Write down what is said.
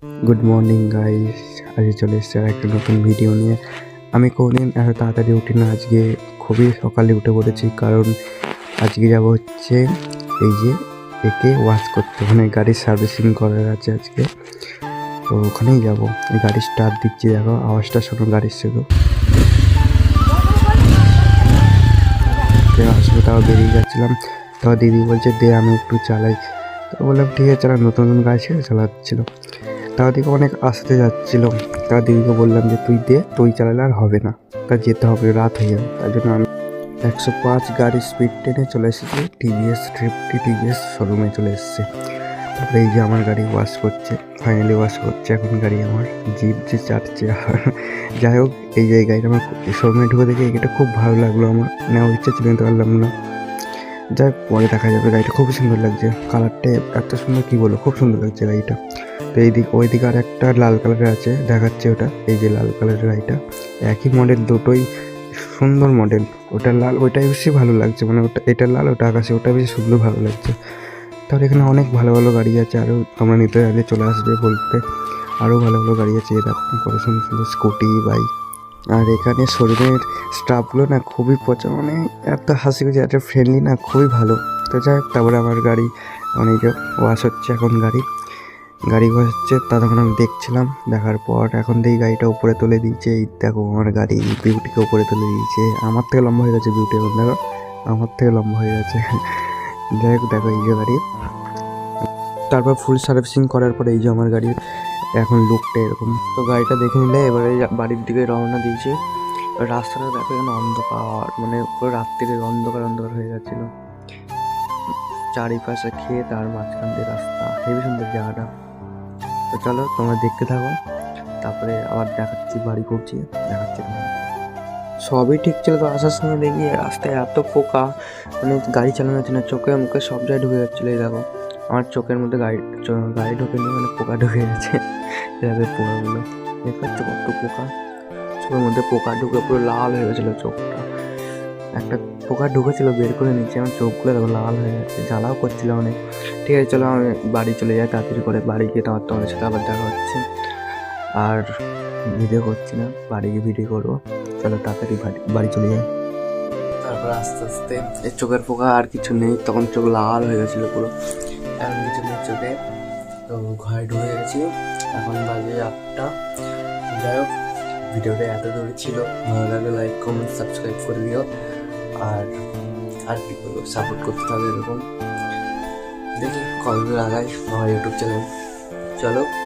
Good morning guys, আজকে চলে এসেছে আর একটা নতুন ভিডিও নিয়ে। আমি কোনোদিন এত তাড়াতাড়ি উঠি না, আজকে খুবই সকালে উঠে পড়েছি। কারণ আজকে যাব হচ্ছে এই যে একে ওয়াশ করতে, মানে গাড়ির সার্ভিসিং করার আছে আজকে, তো ওখানেই যাব। গাড়ি স্টার্ট দিচ্ছি, দেখো আওয়াজটা শোনো গাড়ির শুধু। আসলে তাও বেরিয়ে যাচ্ছিলাম, তাও দিদি বলছে দে আমি একটু চালাই, তো বললাম ঠিক আছে চালা, নতুন নতুন গাড়ি ছিল চালাচ্ছিল। তার দিকে অনেক আসতে যাচ্ছিল, তার দিদিকে বললাম যে তুই দে, তুই চালালে আর হবে না, তা যেতে হবে, রাত হয়ে যাবে। তার জন্য আমি 105 গাড়ি স্পিড টেনে চলে এসেছি টিভিএস থ্রিফটি টিভিএস শোরুমে চলে এসেছে। তারপরে এই যে আমার গাড়ি ওয়াশ করছে, ফাইনালি ওয়াশ করছে এখন গাড়ি আমার, জিপ যে চাটছে। আর যাই হোক, এই যে গাড়িটা আমার শোরুমে ঢুকে দেখে এটা খুব ভালো লাগলো, আমার নেওয়ার ইচ্ছা ছিল, নিতে পারলাম না। যাই হোক, পরে দেখা যাবে। গাড়িটা খুব সুন্দর লাগছে, কালারটা এত সুন্দর, কি বলবো, খুব সুন্দর লাগছে গাড়িটা। তো এইদিকে ওইদিকে আর একটা লাল কালারের আছে, দেখাচ্ছে ওটা, এই যে লাল কালারের গাড়িটা, একই মডেল, দুটোই সুন্দর মডেল। ওটা লাল, ওইটাই বেশি ভালো লাগছে, মানে ওটা, এটা লাল, ওটা আকাশে, ওটা বেশি সুন্দর ভালো লাগছে। তাহলে এখানে অনেক ভালো ভালো গাড়ি আছে, আরও তোমরা নিতে চাইলে চলে আসবে বলতে। আরও ভালো ভালো গাড়ি আছে, দেখো কত সুন্দর সুন্দর স্কুটি, বাইক। আর এখানে শোরুমের স্টাফগুলো না খুবই মানে এত হাসি খুশি, এত ফ্রেন্ডলি না, খুবই ভালো। তো যাই হোক, তারপরে আমার গাড়ি অনেকে ওয়াশ হচ্ছে, এখন গাড়ি ওয়াশ হচ্ছে, তখন আমি দেখছিলাম। দেখার পর এখন দেখি গাড়িটা উপরে তুলে দিয়েছে, এই দেখো আমার গাড়ি বিউটিকে উপরে তুলে দিয়েছে। আমার থেকে লম্বা হয়ে গেছে বিউটি, এখন দেখো আমার থেকে লম্বা হয়ে গেছে। যাই হোক, দেখো এই যে গাড়ি, তারপর ফুল সার্ভিসিং করার পরে এই যে আমার গাড়ির এখন লুকটা এরকম। তো গাড়িটা দেখে নিলে এবারে বাড়ির দিকে রওনা দিয়েছি। রাস্তাটা দেখো এখানে অন্ধকার, মানে পুরো রাত্রিরে অন্ধকার অন্ধকার হয়ে যাচ্ছিল, চারিপাশে ক্ষেত আর মাঝখান দিয়ে রাস্তা, হেবি সুন্দর জায়গাটা। তো চলো তোমরা দেখতে থাকো, তারপরে আবার দেখাচ্ছি, বাড়ি পৌঁছে দেখাচ্ছি। সবই ঠিক ছিল, তো আসার সময় দেখি রাস্তায় এত পোকা, মানে গাড়ি চালানো যাচ্ছে না, চোখে মুখে সব জায়গায় ঢুকে যাচ্ছিলো। এই দেখো আমার চোখের মধ্যে গাড়ি ঢোকেনি, মানে পোকা ঢুকে গেছে। এভাবে পোকাগুলো দেখতে পাচ্ছ, কত পোকা, চোখের মধ্যে পোকা ঢুকে পুরো লাল হয়ে গেছিলো চোখটা। একটা পোকা ঢুকেছিল, বের করে নিচ্ছে, আমার চোখগুলো দেখো লাল হয়ে গেছে, জ্বালাও করছিল অনেক। ঠিক আছে চলো, আমি বাড়ি চলে যাই তাড়াতাড়ি করে, বাড়ি গিয়ে তোমাদের সাথে আবার দেখা হচ্ছে। আর ভিডিও করছি না, বাড়ি গিয়ে ভিডিও করবো। চলো তাড়াতাড়ি বাড়ি চলে যাই। তারপর আস্তে আস্তে এই চোখের পোকা আর কিছু নেই, তখন চোখ লাল হয়ে গেছিলো পুরো, এখন কিছু নেই চোখে। তো ঘরে ঢুকে গেছি, এখন বাজে 8টা। যাই হোক, ভিডিওটা এত দূরে ছিল, ভালো লাগলে লাইক কমেন্ট সাবস্ক্রাইব করে দিও। আর কি বলবো, সাপোর্ট করতে হবে এরকম। দেখি কতদূর আগাই আমার ইউটিউব চ্যানেল। চলো।